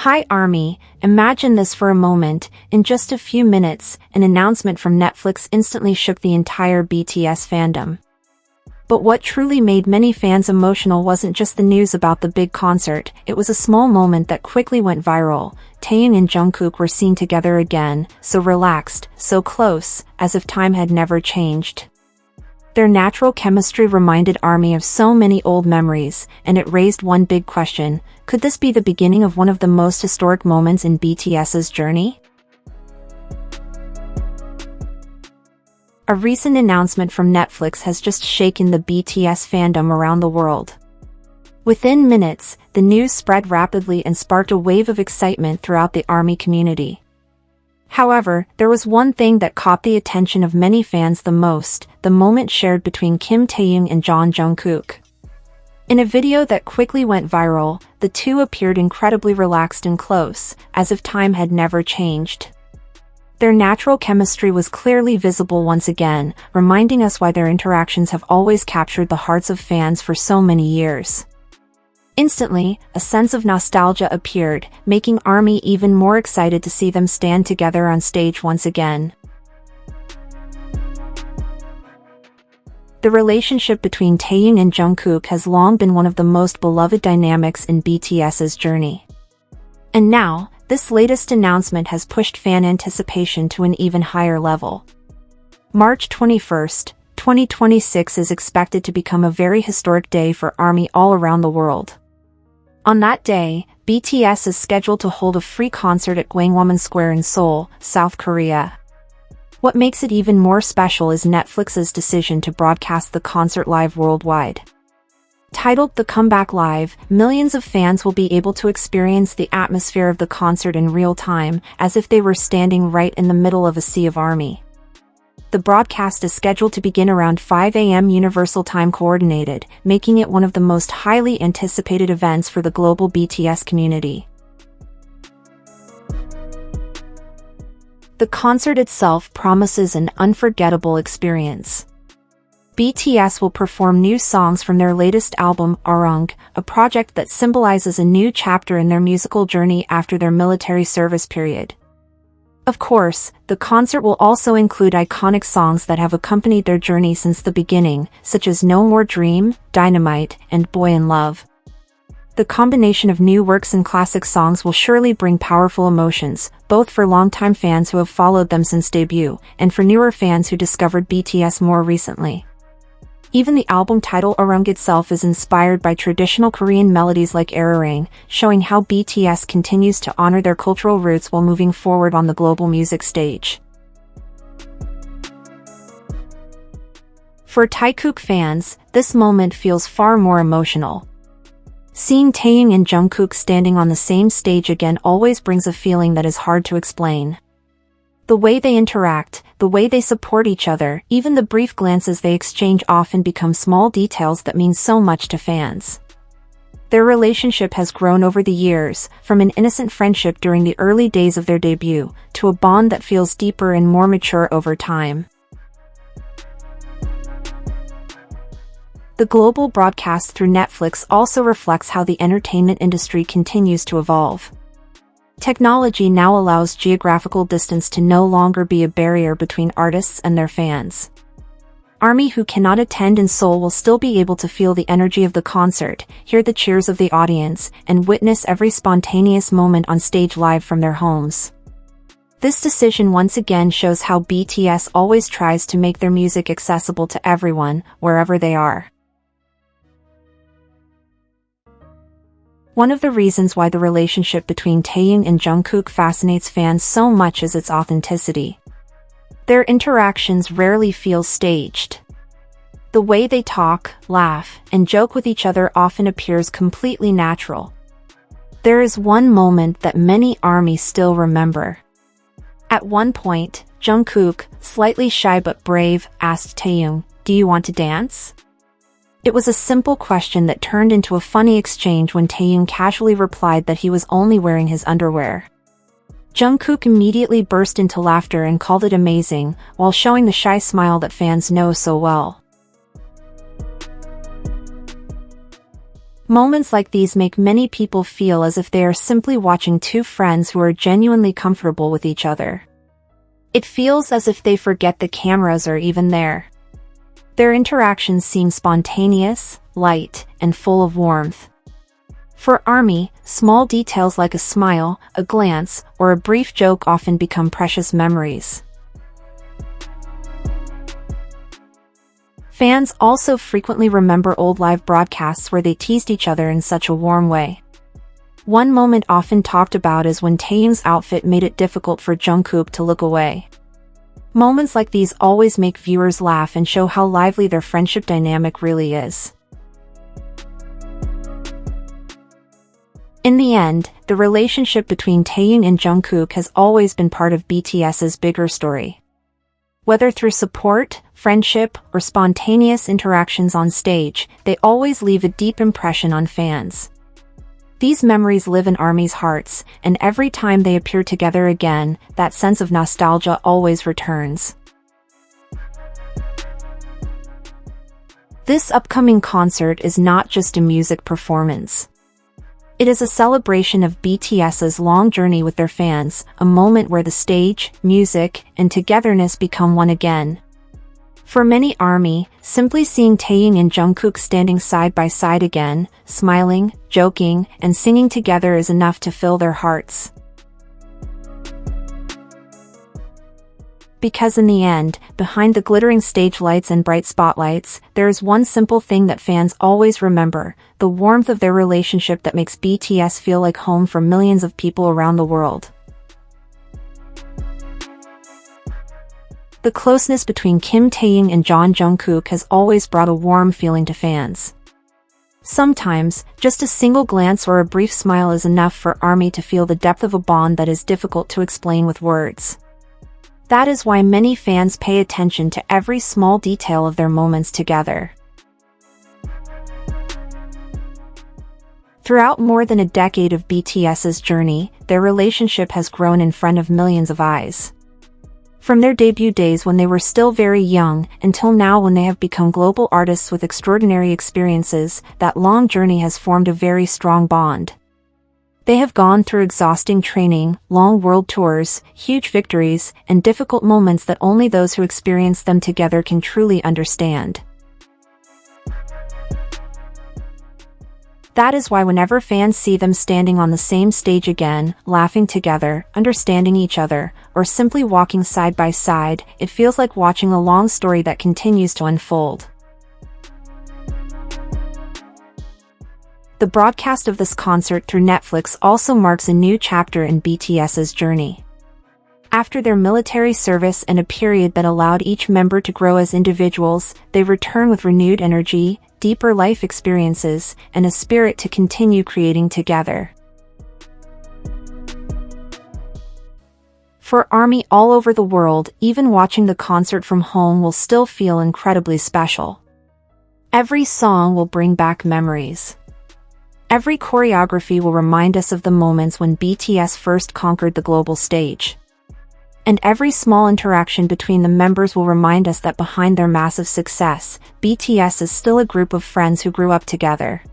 Hi Army, imagine this for a moment. In just a few minutes, an announcement from Netflix instantly shook the entire BTS fandom. But what truly made many fans emotional wasn't just the news about the big concert, it was a small moment that quickly went viral. Taehyung and Jungkook were seen together again, so relaxed, so close, as if time had never changed. Their natural chemistry reminded ARMY of so many old memories, and it raised one big question: could this be the beginning of one of the most historic moments in BTS's journey? A recent announcement from Netflix has just shaken the BTS fandom around the world. Within minutes, the news spread rapidly and sparked a wave of excitement throughout the ARMY community. However, there was one thing that caught the attention of many fans the most: the moment shared between Kim Taehyung and Jungkook. In a video that quickly went viral, the two appeared incredibly relaxed and close, as if time had never changed. Their natural chemistry was clearly visible once again, reminding us why their interactions have always captured the hearts of fans for so many years. Instantly, a sense of nostalgia appeared, making ARMY even more excited to see them stand together on stage once again. The relationship between Taehyung and Jungkook has long been one of the most beloved dynamics in BTS's journey. And now, this latest announcement has pushed fan anticipation to an even higher level. March 21st, 2026 is expected to become a very historic day for ARMY all around the world. On that day, BTS is scheduled to hold a free concert at Gwangwamun Square in Seoul, South Korea. What makes it even more special is Netflix's decision to broadcast the concert live worldwide. Titled The Comeback Live, millions of fans will be able to experience the atmosphere of the concert in real time, as if they were standing right in the middle of a sea of ARMY. The broadcast is scheduled to begin around 5 a.m. Universal Time Coordinated, making it one of the most highly anticipated events for the global BTS community. The concert itself promises an unforgettable experience. BTS will perform new songs from their latest album, uproar, a project that symbolizes a new chapter in their musical journey after their military service period. Of course, the concert will also include iconic songs that have accompanied their journey since the beginning, such as No More Dream, Dynamite, and Boy in Love. The combination of new works and classic songs will surely bring powerful emotions, both for longtime fans who have followed them since debut, and for newer fans who discovered BTS more recently. Even the album title uproar itself is inspired by traditional Korean melodies like accusations, showing how BTS continues to honor their cultural roots while moving forward on the global music stage. For Taekook fans, this moment feels far more emotional. Seeing Taehyung and Jungkook standing on the same stage again always brings a feeling that is hard to explain. The way they interact, the way they support each other, even the brief glances they exchange often become small details that mean so much to fans. Their relationship has grown over the years, from an innocent friendship during the early days of their debut, to a bond that feels deeper and more mature over time. The global broadcast through Netflix also reflects how the entertainment industry continues to evolve. Technology now allows geographical distance to no longer be a barrier between artists and their fans. ARMY who cannot attend in Seoul will still be able to feel the energy of the concert, hear the cheers of the audience, and witness every spontaneous moment on stage live from their homes. This decision once again shows how BTS always tries to make their music accessible to everyone, wherever they are. One of the reasons why the relationship between Taehyung and Jungkook fascinates fans so much is its authenticity. Their interactions rarely feel staged. The way they talk, laugh, and joke with each other often appears completely natural. There is one moment that many ARMY still remember. At one point, Jungkook, slightly shy but brave, asked Taehyung, "Do you want to dance?" It was a simple question that turned into a funny exchange when Taehyung casually replied that he was only wearing his underwear. Jungkook immediately burst into laughter and called it amazing, while showing the shy smile that fans know so well. Moments like these make many people feel as if they are simply watching two friends who are genuinely comfortable with each other. It feels as if they forget the cameras are even there. Their interactions seem spontaneous, light, and full of warmth. For ARMY, small details like a smile, a glance, or a brief joke often become precious memories. Fans also frequently remember old live broadcasts where they teased each other in such a warm way. One moment often talked about is when Taehyung's outfit made it difficult for Jungkook to look away. Moments like these always make viewers laugh and show how lively their friendship dynamic really is. In the end, the relationship between Taehyung and Jungkook has always been part of BTS's bigger story. Whether through support, friendship, or spontaneous interactions on stage, they always leave a deep impression on fans. These memories live in ARMY's hearts, and every time they appear together again, that sense of nostalgia always returns. This upcoming concert is not just a music performance. It is a celebration of BTS's long journey with their fans, a moment where the stage, music, and togetherness become one again. For many ARMY, simply seeing Taehyung and Jungkook standing side by side again, smiling, joking, and singing together is enough to fill their hearts. Because in the end, behind the glittering stage lights and bright spotlights, there is one simple thing that fans always remember: the warmth of their relationship that makes BTS feel like home for millions of people around the world. The closeness between Kim Taehyung and Jungkook has always brought a warm feeling to fans. Sometimes, just a single glance or a brief smile is enough for ARMY to feel the depth of a bond that is difficult to explain with words. That is why many fans pay attention to every small detail of their moments together. Throughout more than a decade of BTS's journey, their relationship has grown in front of millions of eyes. From their debut days when they were still very young, until now when they have become global artists with extraordinary experiences, that long journey has formed a very strong bond. They have gone through exhausting training, long world tours, huge victories, and difficult moments that only those who experience them together can truly understand. That is why whenever fans see them standing on the same stage again, laughing together, understanding each other, or simply walking side by side, it feels like watching a long story that continues to unfold. The broadcast of this concert through Netflix also marks a new chapter in BTS's journey. After their military service and a period that allowed each member to grow as individuals, they return with renewed energy, deeper life experiences, and a spirit to continue creating together. For ARMY all over the world, even watching the concert from home will still feel incredibly special. Every song will bring back memories. Every choreography will remind us of the moments when BTS first conquered the global stage. And every small interaction between the members will remind us that behind their massive success, BTS is still a group of friends who grew up together.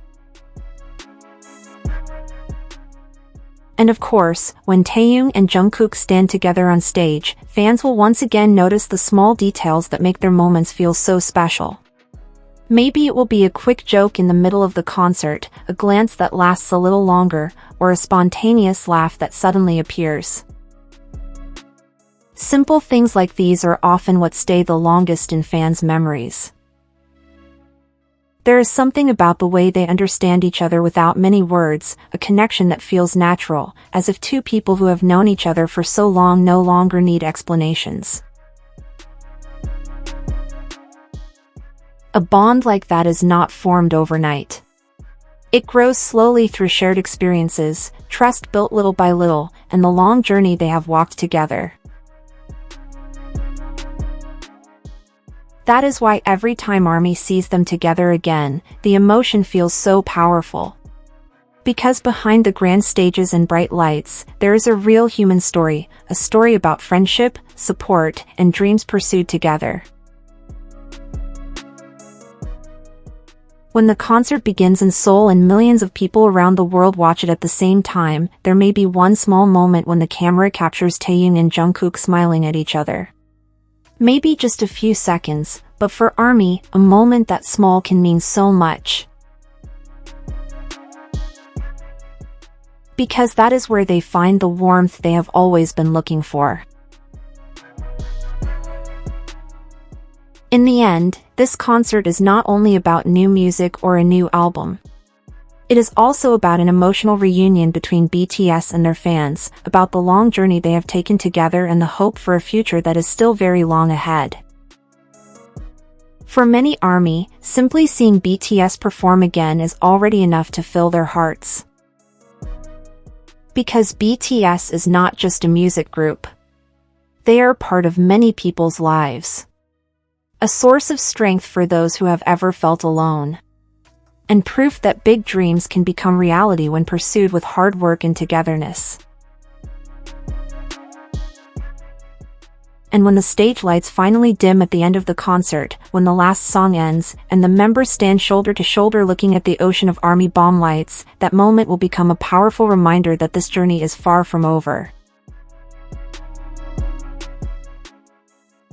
And of course, when Taehyung and Jungkook stand together on stage, fans will once again notice the small details that make their moments feel so special. Maybe it will be a quick joke in the middle of the concert, a glance that lasts a little longer, or a spontaneous laugh that suddenly appears. Simple things like these are often what stay the longest in fans' memories. There is something about the way they understand each other without many words, a connection that feels natural, as if two people who have known each other for so long no longer need explanations. A bond like that is not formed overnight. It grows slowly through shared experiences, trust built little by little, and the long journey they have walked together. That is why every time ARMY sees them together again, the emotion feels so powerful. Because behind the grand stages and bright lights, there is a real human story, a story about friendship, support, and dreams pursued together. When the concert begins in Seoul and millions of people around the world watch it at the same time, there may be one small moment when the camera captures Taehyung and Jungkook smiling at each other. Maybe just a few seconds, but for ARMY, a moment that small can mean so much. Because that is where they find the warmth they have always been looking for. In the end, this concert is not only about new music or a new album. It is also about an emotional reunion between BTS and their fans, about the long journey they have taken together and the hope for a future that is still very long ahead. For many ARMY, simply seeing BTS perform again is already enough to fill their hearts. Because BTS is not just a music group. They are part of many people's lives. A source of strength for those who have ever felt alone. And proof that big dreams can become reality when pursued with hard work and togetherness. And when the stage lights finally dim at the end of the concert, when the last song ends, and the members stand shoulder to shoulder looking at the ocean of ARMY bomb lights, that moment will become a powerful reminder that this journey is far from over.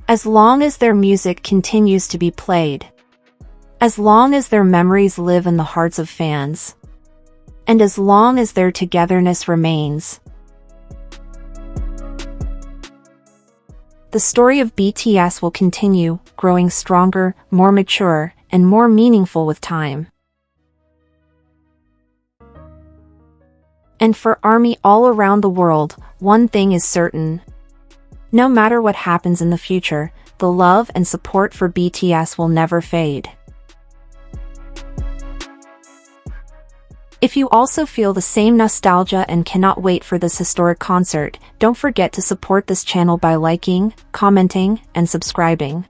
As long as their music continues to be played. As long as their memories live in the hearts of fans. And as long as their togetherness remains. The story of BTS will continue, growing stronger, more mature, and more meaningful with time. And for ARMY all around the world, one thing is certain. No matter what happens in the future, the love and support for BTS will never fade. If you also feel the same nostalgia and cannot wait for this historic concert, don't forget to support this channel by liking, commenting, and subscribing.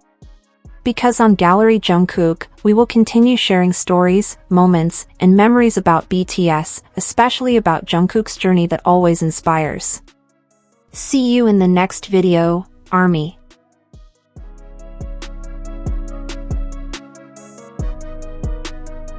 Because on Gallery Jungkook, we will continue sharing stories, moments, and memories about BTS, especially about Jungkook's journey that always inspires. See you in the next video, ARMY.